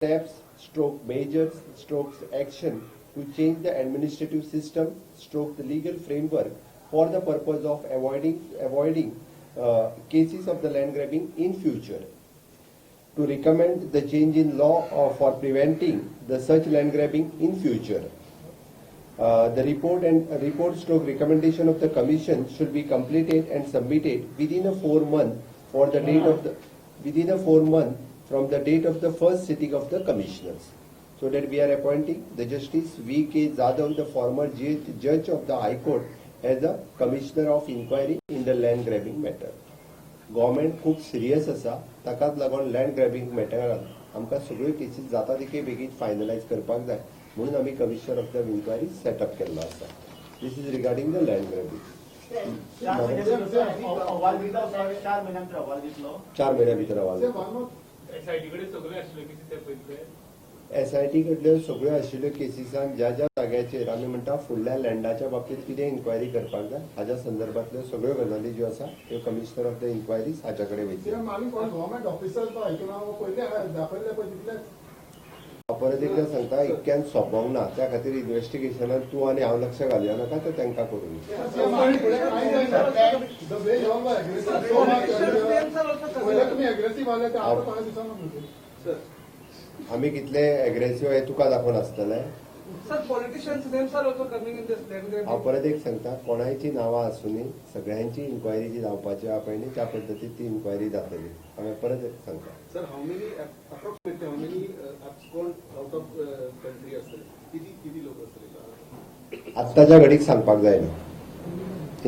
steps, stroke measures, strokes action to change the administrative system, stroke the legal framework for the purpose of avoiding cases of the land grabbing in future. To recommend the change in law for preventing the such land grabbing in future. The report stroke recommendation of the commission should be completed and submitted within a 4 month for the date of the within a 4 month from the date of the first sitting of the commissioners. So that we are appointing the Justice V.K. Jadhav, the former judge of the High Court, as the Commissioner of Inquiry in the land grabbing matter. Government खूप serious असा ताकाच लागून land grabbing मॅटरान आमकां सगळ्यो cases जाता तितके बेगीन finalise करपाक जाय म्हणून आमी commissioner of the inquiry setup केल्लो आसा. This is regarding the land grabbing. 4 महिन्या भितर अहवाल एसआयटी कडल्यो सगळ्यो आशिल्ल्यो केसीसान ज्या ज्या जाग्याचेर आमी म्हणटा फुडल्या लँडाच्या बाबतींत कितें इन्क्वायरी करपाक जाय हाच्या संदर्भांतल्यो सगळ्यो गजाली ज्यो आसा त्यो कमिशनर ऑफ द इन्क्वायरीज हाच्या कडेन वयतल्यो. परत एकदा सांगता इतक्यान सोंपोंक ना त्या खातीर इन्व्हेस्टिगेशनात तूं आनी हांव लक्ष घालया नाका तर तांकां करून. आमी कितले एग्रेसिव्ह आहे तुका दाखोवन आसतले. हांव परत एक सांगता कोणायची नांवां आसूनी सगळ्यांची इन्क्वायरी जी जावपाची आहा पळय न्ही त्या पद्दतीन ती इन्क्वायरी जातली. हांवें परत एक सांगता. सर हाऊ मेनी आत्ताच्या घडीक सांगपाक जायना.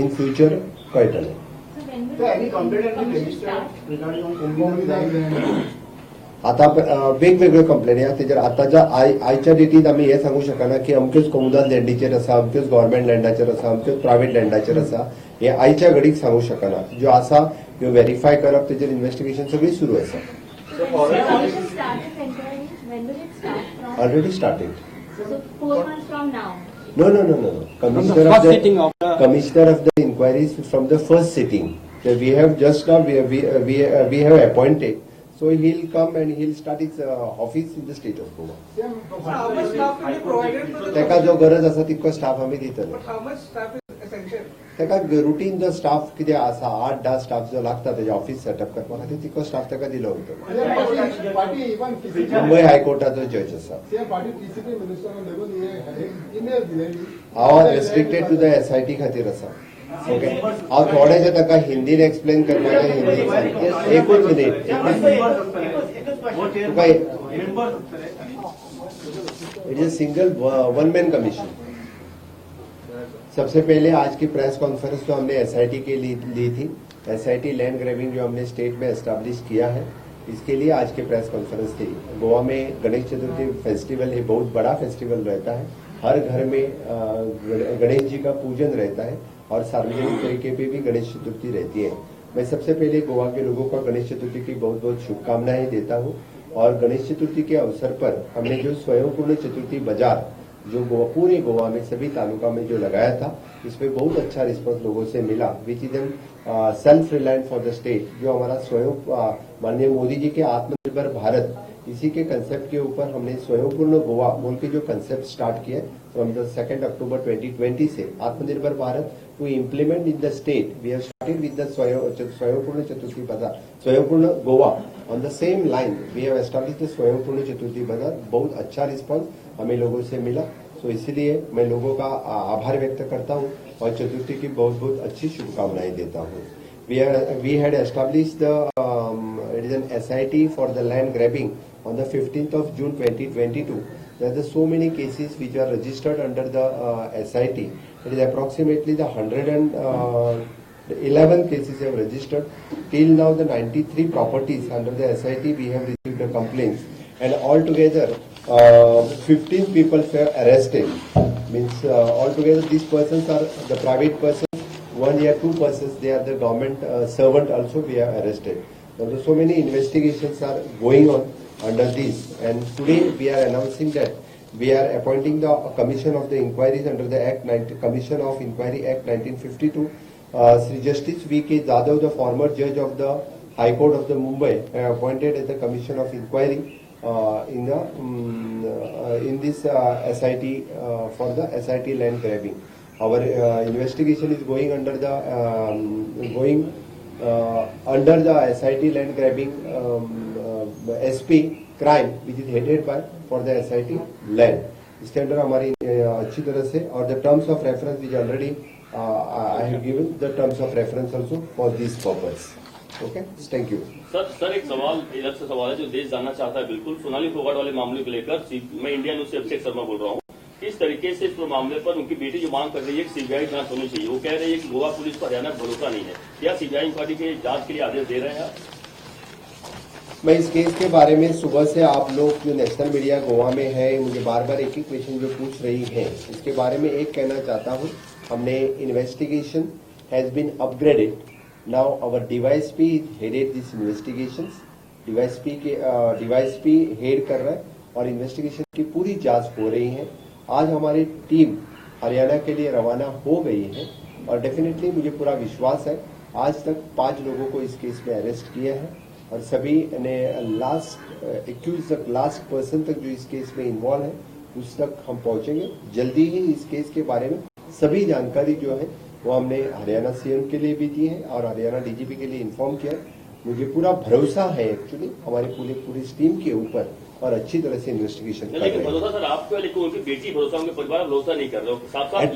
इन फ्युचर कळटलें. आता वेगवेगळ्यो कंप्लेनी आहा तेजेर आतांच्या आयच्या डेटीत आमी हे सांगू शकना की अमक्योच कमुदाद लँडीचेर आसा अमक्योच गव्हर्मेंट लँडाचेर आसा अमक्योच प्रायव्हेट लँडाचेर आसा हे आयच्या घडीक सांगू शकना. ज्यो आसा त्यो व्हेरीफाय करप तेजेर इन्व्हेस्टिगेशन सगळी सुरू आसा. Already started. So 4 months from now. No. Commissioner of the inquiries from the first sitting. So we have just now we have appointed. So he'll come and he'll start his office in the state of Goa. How much staff will be provided? तेका जो गरज आसा तितको staff आमी दितले. But how much staff is essential? तेका routine जो staff कितें आसा 8-10 स्टाफ जो लागता तेजे ऑफिस सेटअप करपा खातीर तितको स्टाफ तेका दिलो वयतलो. मुंबय हायकोर्टाचो जज आसा. हांव रेस्ट्रिक्टेड टू द एसआयटी खातीर आसा. ओके हांव थोडेशें ताका हिंदीन एक्सप्लेन करपाचें हिंदीन. एकूच मिनिट तुका it is single one man commission. सबसे पहले आज की प्रेस कॉन्फ्रेंस तो हमने एसआईटी के लिए ली थी. एसआईटी लैंड ग्रैबिंग जो हमने स्टेट में एस्टैब्लिश किया है इसके लिए आज की प्रेस कॉन्फ्रेंस थी. गोवा में गणेश चतुर्थी फेस्टिवल ये बहुत बड़ा फेस्टिवल रहता है. हर घर में गणेश जी का पूजन रहता है और सार्वजनिक तरीके पे भी गणेश चतुर्थी रहती है. मैं सबसे पहले गोवा के लोगों को गणेश चतुर्थी की बहुत बहुत शुभकामनाएं देता हूं. और गणेश चतुर्थी के अवसर पर हमने जो स्वयंपूर्ण चतुर्थी बाजार जो पूरे गोवा में सभी तालुका में जो लगाया था इसमें बहुत अच्छा रिस्पॉन्स लोगों से मिला. Which is an self reliant for the state. जो हमारा स्वयं माननीय मोदी जी के आत्मनिर्भर भारत इसी के कंसेप्ट के ऊपर हमने स्वयंपूर्ण गोवा बोल के जो कंसेप्ट स्टार्ट किया फ्रॉम द 2 अक्टूबर 2020 से Atmanirbhar Bharat to implement in the state. We have started with the Swayampurna Chaturthi Bazaar Swayampurna Goa on the same line. We have established the Swayampurna Chaturthi बाजार. बहुत अच्छा रिस्पॉन्स हमें लोगों से मिला. तो इसलिए मैं लोगों का आभार व्यक्त करता हूं और चतुर्थी की बहुत बहुत अच्छी शुभकामनाएं देता हूं. We had established it is an SIT for the land grabbing on the 15th of June 2022. There are so many cases which are registered under the SIT. It is approximately the 111 cases have registered. Till now the 93 properties under the SIT we have received the complaints and altogether 15 people were arrested. Means altogether these persons are the private persons. 1 year 2 persons they are the government servant also we have arrested. Now so many investigations are going on under this and today we are announcing that we are appointing the commission of the inquiries under the Commission of Inquiry Act 1952. Sri Justice V.K. Jadhav, the former judge of the High Court of the Mumbai, appointed as the Commission of Inquiry. in this SIT for the SIT land grabbing. Our investigation is going under the SIT land grabbing SP crime, which is headed by for the SIT land. इसके अंदर हमारी अच्छी तरह से और the terms of reference which already I have given the terms of reference also for this purpose. Okay, thank you. Sir एक सवाल इधर से सवाल है जो देश जानना चाहता है। बिल्कुल सोनाली फोगाट वाले मामले को लेकर मैं इंडिया न्यूज से अभिषेक शर्मा बोल रहा हूँ। किस तरीके से इस मामले पर उनकी बेटी जो मांग कर रही है कि सीबीआई जांच होनी चाहिए, वो कह रही है कि गोवा पुलिस पर हरियाणा भरोसा नहीं है, क्या सीबीआई इंक्वायरी के जांच के लिए आदेश दे रहे हैं आप? मैं इस केस के बारे में सुबह से आप लोग जो नेशनल मीडिया गोवा में है मुझे बार बार एक ही क्वेश्चन जो पूछ रही है, इसके बारे में एक कहना चाहता हूँ। हमने investigation has been upgraded. Now our DYSP headed this investigations. DYSP head कर रहा है और इन्वेस्टिगेशन की पूरी जांच हो रही है। आज हमारी टीम हरियाणा के लिए रवाना हो गई है और डेफिनेटली मुझे पूरा विश्वास है आज तक 5 लोगों को इस केस में अरेस्ट किया है और सभी ने लास्ट पर्सन तक जो इस केस में इन्वॉल्व है उस तक हम पहुंचेंगे। जल्दी ही इस केस के बारे में सभी जानकारी जो है वो हमने हरियाणा सीएम के लिए भी दी है और हरियाणा डीजीपी के लिए इन्फॉर्म किया है। मुझे पूरा भरोसा है एक्चुअली हमारी पूरी टीम के ऊपर और अच्छी तरह से इन्वेस्टिगेशन कर रहे हैं। भरोसा सर आपको है, लेकिन उनकी बेटी भरोसा, उनके परिवार भरोसा नहीं कर रहे हो। साफ एट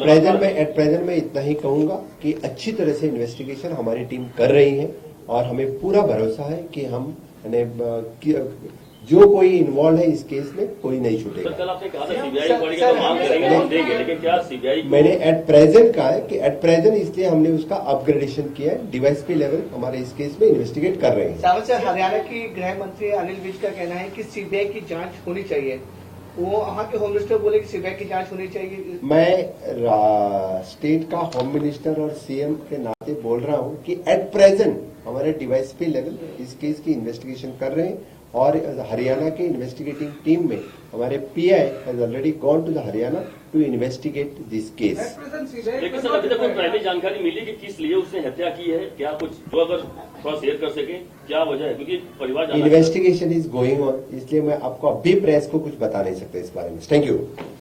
प्रेजेंट में इतना ही कहूंगा कि अच्छी तरह से इन्वेस्टिगेशन हमारी टीम कर रही है और हमें पूरा भरोसा है कि हम जो कोई इन्वॉल्व है इस केस में कोई नहीं छूटेगा। कल आपने कहा था सीबीआई इंक्वायरी का मांग करेंगे, हम देंगे, लेकिन क्या सीबीआई मैंने एट प्रेजेंट कहा है कि एट प्रेजेंट इसलिए हमने उसका अपग्रेडेशन किया है। डीवाईएसपी लेवल हमारे इस केस में इन्वेस्टिगेट कर रहे हैं। सावंत सर, हरियाणा की गृह मंत्री अनिल विज का कहना है कि सीबीआई की जांच होनी चाहिए। वो वहाँ के होम मिनिस्टर बोले कि सीबीआई की जांच होनी चाहिए। मैं स्टेट का होम मिनिस्टर और सीएम के नाते बोल रहा हूं कि एट प्रेजेंट हमारे डीवाईएसपी लेवल इस केस की इन्वेस्टिगेशन कर रहे हैं और हरियाणा के इन्वेस्टिगेटिंग टीम में हमारे PI has already gone to the Haryana to investigate this case. लेकिन सर अभी तक कोई प्राइमरी जानकारी मिली कि किस लिए उसने हत्या की है, क्या कुछ जो अगर थोड़ा शेयर कर सके, क्या वजह है? क्योंकि परिवार इन्वेस्टिगेशन इज गोइंग ऑन, इसलिए मैं आपको अभी प्रेस को कुछ बता नहीं सकता इस बारे में। Thank you.